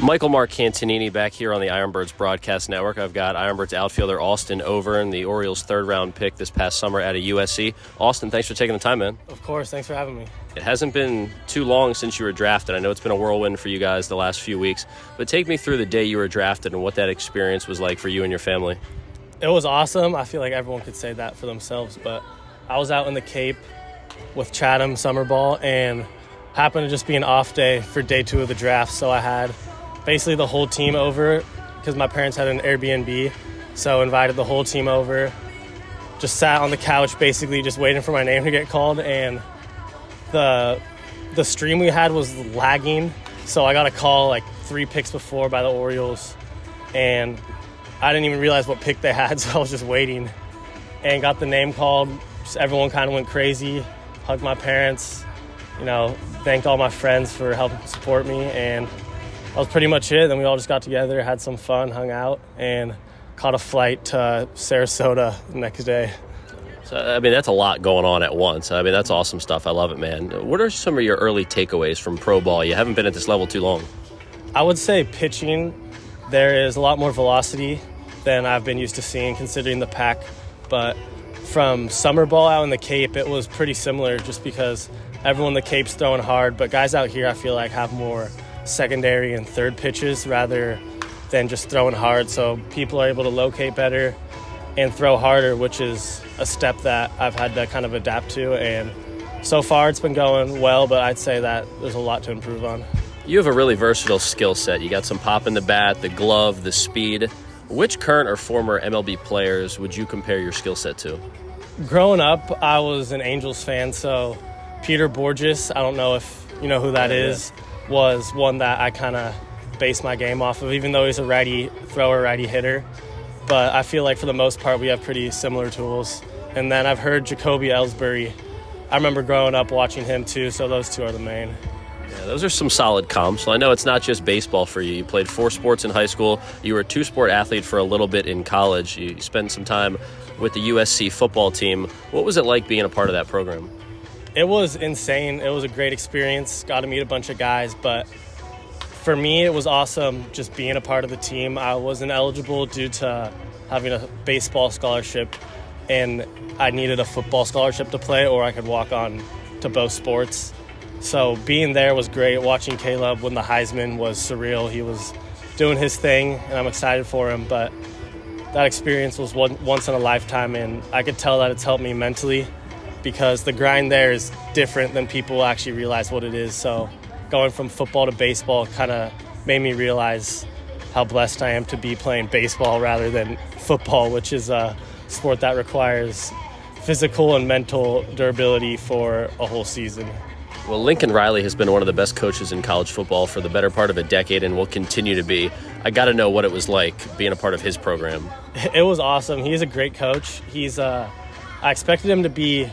Michael Marcantonini back here on the IronBirds broadcast network. I've got IronBirds outfielder Austin Overn, the Orioles third-round pick this past summer out of USC. Austin, thanks for taking the time, man. Of course, thanks for having me. It hasn't been too long since you were drafted. I know it's been a whirlwind for you guys the last few weeks, but take me through the day you were drafted and what that experience was like for you and your family. It was awesome. I feel like everyone could say that for themselves, but I was out in the Cape with Chatham summer ball and happened to just be an off day for day 2 of the draft, so I had basically the whole team over because my parents had an Airbnb, so invited the whole team over. Just sat on the couch basically just waiting for my name to get called, and the stream we had was lagging, so I got a call like 3 picks before by the Orioles, and I didn't even realize what pick they had, so I was just waiting and got the name called. Just everyone kind of went crazy, hugged my parents, thanked all my friends for helping support me, and that was pretty much it. Then we all just got together, had some fun, hung out, and caught a flight to Sarasota the next day. So, that's a lot going on at once. That's awesome stuff. I love it, man. What are some of your early takeaways from pro ball? You haven't been at this level too long. I would say pitching, there is a lot more velocity than I've been used to seeing considering the pack. But from summer ball out in the Cape, it was pretty similar just because everyone in the Cape's throwing hard. But guys out here, I feel like, have more secondary and third pitches rather than just throwing hard, so people are able to locate better and throw harder, which is a step that I've had to kind of adapt to, and so far it's been going well, but I'd say that there's a lot to improve on. You have a really versatile skill set. You got some pop in the bat, the glove, the speed. Which current or former MLB players would you compare your skill set to? Growing up, I was an Angels fan, so Peter Borges, I don't know if you know who that is, was one that I kind of based my game off of, even though he's a righty thrower, righty hitter. But I feel like for the most part, we have pretty similar tools. And then I've heard Jacoby Ellsbury. I remember growing up watching him too, so those two are the main. Yeah, those are some solid comps. Well, I know it's not just baseball for you. You played 4 sports in high school. You were a 2-sport athlete for a little bit in college. You spent some time with the USC football team. What was it like being a part of that program? It was insane. It was a great experience. Got to meet a bunch of guys, but for me, it was awesome just being a part of the team. I wasn't eligible due to having a baseball scholarship, and I needed a football scholarship to play, or I could walk on to both sports. So being there was great. Watching Caleb win the Heisman was surreal. He was doing his thing, and I'm excited for him, but that experience was once in a lifetime, and I could tell that it's helped me mentally, because the grind there is different than people actually realize what it is. So going from football to baseball kind of made me realize how blessed I am to be playing baseball rather than football, which is a sport that requires physical and mental durability for a whole season. Well, Lincoln Riley has been one of the best coaches in college football for the better part of a decade and will continue to be. I got to know what it was like being a part of his program. It was awesome. He's a great coach. I expected him to be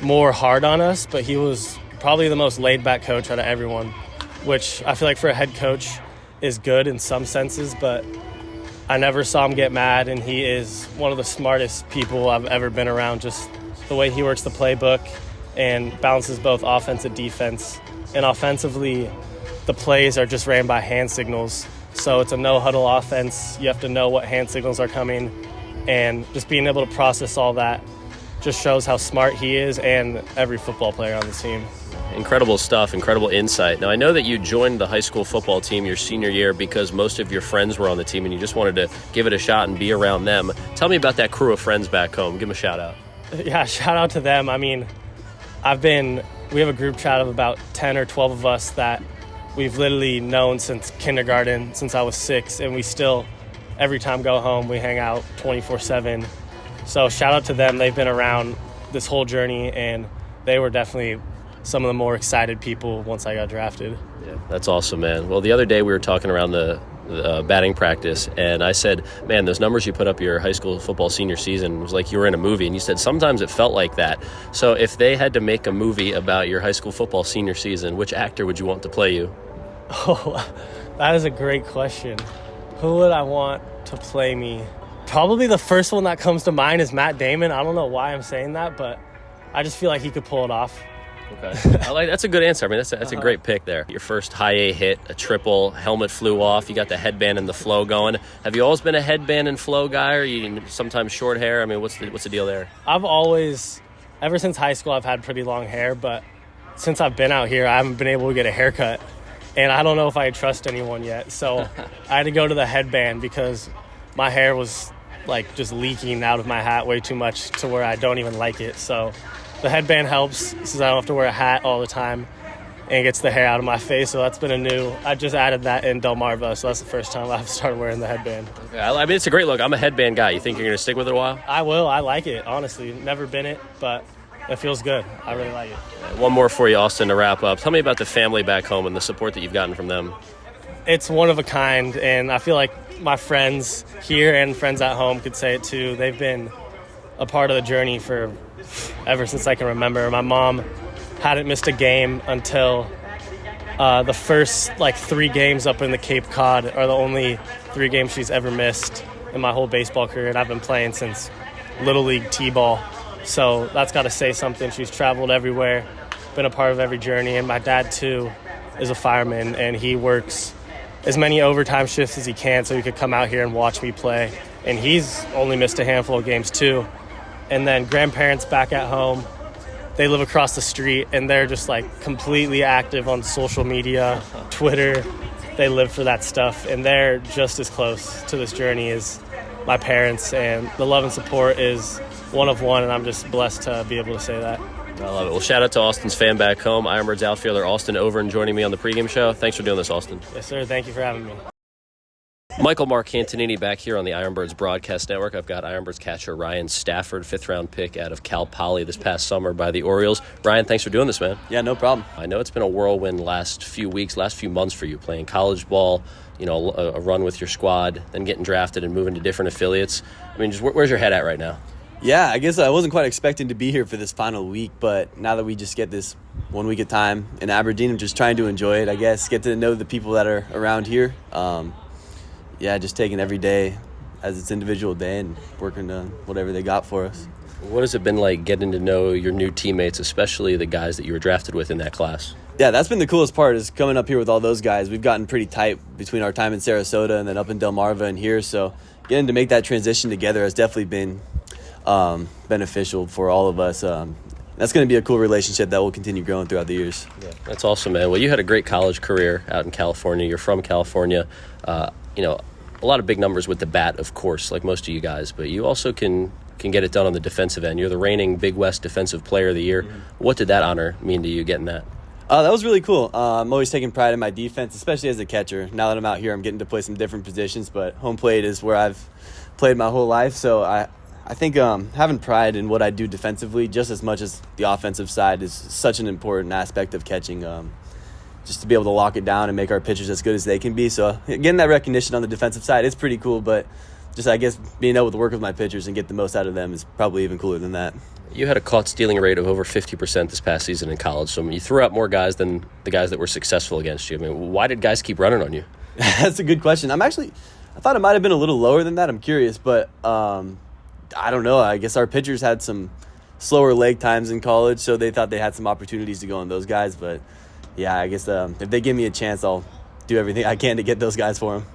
more hard on us, but he was probably the most laid-back coach out of everyone, which I feel like for a head coach is good in some senses, but I never saw him get mad, and he is one of the smartest people I've ever been around. Just the way he works the playbook and balances both offense and defense. And offensively, the plays are just ran by hand signals, so it's a no-huddle offense. You have to know what hand signals are coming, and just being able to process all that just shows how smart he is and every football player on the team. Incredible stuff, incredible insight. Now, I know that you joined the high school football team your senior year because most of your friends were on the team and you just wanted to give it a shot and be around them. Tell me about that crew of friends back home. Give them a shout out. Yeah, shout out to them. We have a group chat of about 10 or 12 of us that we've literally known since kindergarten, since I was 6, and we still, every time go home, we hang out 24/7. So shout out to them. They've been around this whole journey, and they were definitely some of the more excited people once I got drafted. Yeah, that's awesome, man. Well, the other day we were talking around the batting practice, and I said, man, those numbers you put up your high school football senior season was like you were in a movie, and you said sometimes it felt like that. So if they had to make a movie about your high school football senior season, which actor would you want to play you? Oh, that is a great question. Who would I want to play me? Probably the first one that comes to mind is Matt Damon. I don't know why I'm saying that, but I just feel like he could pull it off. Okay. That's a good answer. I mean, that's a great pick there. Your first high A hit, a triple, helmet flew off. You got the headband and the flow going. Have you always been a headband and flow guy, or you sometimes short hair? I mean, what's the deal there? I've always, ever since high school, I've had pretty long hair, but since I've been out here, I haven't been able to get a haircut. And I don't know if I trust anyone yet. So I had to go to the headband because my hair was like just leaking out of my hat way too much to where I don't even like it. So the headband helps since I don't have to wear a hat all the time and gets the hair out of my face. So that's been I just added that in Delmarva. So that's the first time I've started wearing the headband. Okay. I mean, it's a great look. I'm a headband guy. You think you're going to stick with it a while? I will. I like it, honestly. Never been it, but it feels good. I really like it. One more for you, Austin, to wrap up. Tell me about the family back home and the support that you've gotten from them. It's one of a kind, and I feel like my friends here and friends at home could say it too. They've been a part of the journey ever since I can remember. My mom hadn't missed a game until the first 3 games up in the Cape Cod are the only 3 games she's ever missed in my whole baseball career, and I've been playing since Little League T-ball. So that's got to say something. She's traveled everywhere, been a part of every journey. And my dad, too, is a fireman, and he works as many overtime shifts as he can so he could come out here and watch me play. And he's only missed a handful of games, too. And then grandparents back at home, they live across the street, and they're just, completely active on social media, Twitter. They live for that stuff, and they're just as close to this journey as my parents. And the love and support is one of one, and I'm just blessed to be able to say that. I love it. Well, shout out to Austin's fan back home, IronBirds outfielder Austin Overn joining me on the pregame show. Thanks for doing this, Austin. Yes, sir. Thank you for having me. Michael Marcantonini back here on the IronBirds broadcast network. I've got IronBirds catcher Ryan Stafford, 5th-round pick out of Cal Poly this past summer by the Orioles. Ryan, thanks for doing this, man. Yeah, no problem. I know it's been a whirlwind last few months for you, playing college ball, a run with your squad, then getting drafted and moving to different affiliates. I mean, just where's your head at right now? Yeah, I guess I wasn't quite expecting to be here for this final week, but now that we just get this 1 week at a time in Aberdeen, I'm just trying to enjoy it, I guess, get to know the people that are around here. Just taking every day as its individual day and working on whatever they got for us. What has it been like getting to know your new teammates, especially the guys that you were drafted with in that class? Yeah, that's been the coolest part, is coming up here with all those guys. We've gotten pretty tight between our time in Sarasota and then up in Delmarva and here, so getting to make that transition together has definitely been beneficial for all of us. That's going to be a cool relationship that will continue growing throughout the years. Yeah, that's awesome, man. Well, you had a great college career out in California. You're from California. A lot of big numbers with the bat, of course, like most of you guys, but you also can get it done on the defensive end. You're the reigning Big West Defensive Player of the Year. Mm-hmm. What did that honor mean to you, getting that? That was really cool. I'm always taking pride in my defense, especially as a catcher. Now that I'm out here, I'm getting to play some different positions, but home plate is where I've played my whole life, so I think having pride in what I do defensively just as much as the offensive side is such an important aspect of catching, just to be able to lock it down and make our pitchers as good as they can be. So getting that recognition on the defensive side is pretty cool, but just, I guess, being able to work with my pitchers and get the most out of them is probably even cooler than that. You had a caught stealing rate of over 50% this past season in college, so you threw out more guys than the guys that were successful against you. I mean, why did guys keep running on you? That's a good question. I thought it might have been a little lower than that. I'm curious, but I don't know. I guess our pitchers had some slower leg times in college, so they thought they had some opportunities to go on those guys. But, yeah, I guess if they give me a chance, I'll do everything I can to get those guys for them.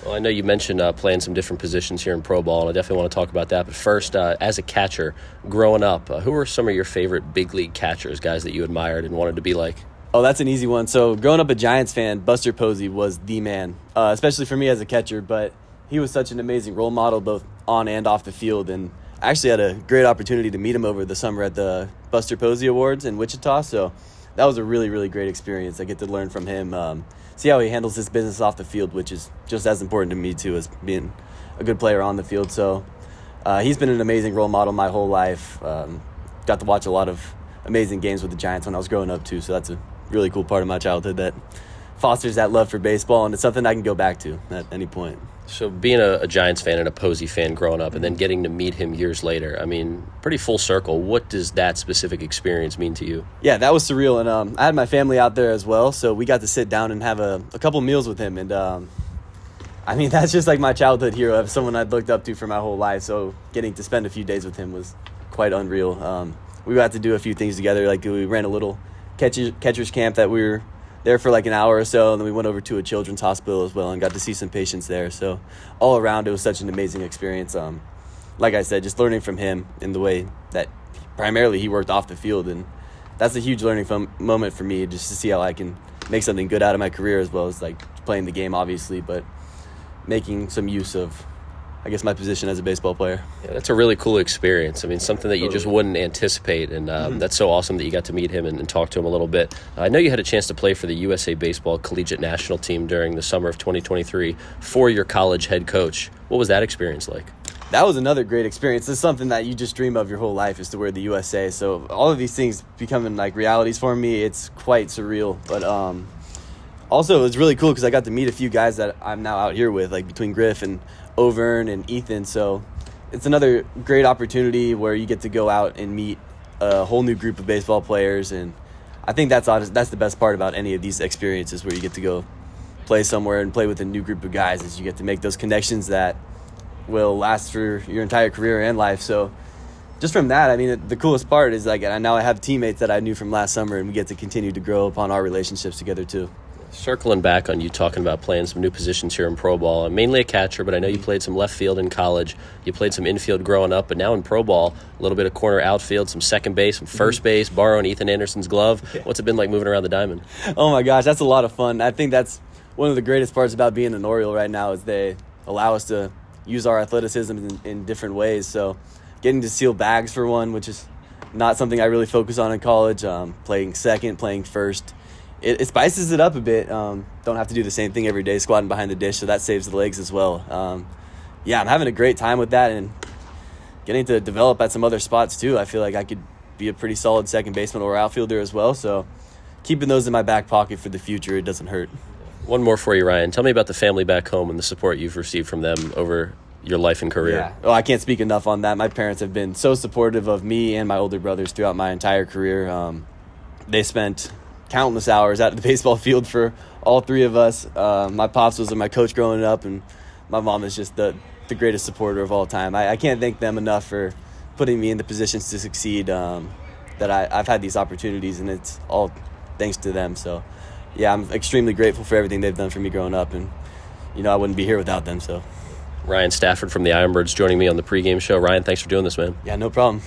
Well, I know you mentioned playing some different positions here in pro ball, and I definitely want to talk about that. But first, as a catcher, growing up, who were some of your favorite big league catchers, guys that you admired and wanted to be like? Oh, that's an easy one. So growing up a Giants fan, Buster Posey was the man, especially for me as a catcher. But he was such an amazing role model both on and off the field. And I actually had a great opportunity to meet him over the summer at the Buster Posey Awards in Wichita. So that was a really, really great experience. I get to learn from him, see how he handles his business off the field, which is just as important to me, too, as being a good player on the field. So he's been an amazing role model my whole life. Got to watch a lot of amazing games with the Giants when I was growing up, too. So that's a really cool part of my childhood that fosters that love for baseball, and it's something I can go back to at any point. So being a Giants fan and a Posey fan growing up and then getting to meet him years later, I mean, pretty full circle. What does that specific experience mean to you? Yeah, that was surreal. And I had my family out there as well, so we got to sit down and have a couple meals with him. And, I mean, that's just like my childhood hero, someone I'd looked up to for my whole life. So getting to spend a few days with him was quite unreal. We got to do a few things together. Like we ran a little catcher's camp that we were there for like an hour or so, and then we went over to a children's hospital as well and got to see some patients there. So all around, it was such an amazing experience. Like I said, just learning from him in the way that primarily he worked off the field, and that's a huge learning moment for me, just to see how I can make something good out of my career, as well as like playing the game, obviously, but making some use of, I guess, my position as a baseball player. Yeah, that's a really cool experience. I mean, something that you just wouldn't anticipate, and that's so awesome that you got to meet him and talk to him a little bit. I know you had a chance to play for the USA Baseball Collegiate National Team during the summer of 2023 for your college head coach. What was that experience like? That was another great experience. It's something that you just dream of your whole life, is to wear the USA. So all of these things becoming like realities for me, it's quite surreal. But also, it was really cool because I got to meet a few guys that I'm now out here with, like between Griff and Overn and Ethan. So it's another great opportunity where you get to go out and meet a whole new group of baseball players. And I think that's the best part about any of these experiences, where you get to go play somewhere and play with a new group of guys, is you get to make those connections that will last for your entire career and life. So just from that, I mean, the coolest part is like now I have teammates that I knew from last summer, and we get to continue to grow upon our relationships together too. Circling back on you talking about playing some new positions here in pro ball, I'm mainly a catcher, but I know you played some left field in college. You played some infield growing up, but now in pro ball, a little bit of corner outfield, some second base, some first base, borrowing Ethan Anderson's glove. What's it been like moving around the diamond? Oh my gosh, that's a lot of fun. I think that's one of the greatest parts about being an Oriole right now, is they allow us to use our athleticism in different ways. So getting to seal bags for one, which is not something I really focus on in college, playing second, playing first, it spices it up a bit. Don't have to do the same thing every day, squatting behind the dish, so that saves the legs as well. I'm having a great time with that, and getting to develop at some other spots too. I feel like I could be a pretty solid second baseman or outfielder as well, so keeping those in my back pocket for the future, it doesn't hurt. One more for you, Ryan. Tell me about the family back home and the support you've received from them over your life and career. Yeah. Oh, I can't speak enough on that. My parents have been so supportive of me and my older brothers throughout my entire career. They spent countless hours at the baseball field for all three of us. My pops was my coach growing up, and my mom is just the greatest supporter of all time. I can't thank them enough for putting me in the positions to succeed, that I've had these opportunities, and it's all thanks to them. So yeah, I'm extremely grateful for everything they've done for me growing up, and I wouldn't be here without them. So Ryan Stafford from the IronBirds joining me on the pregame show. Ryan, thanks for doing this, man. Yeah, no problem.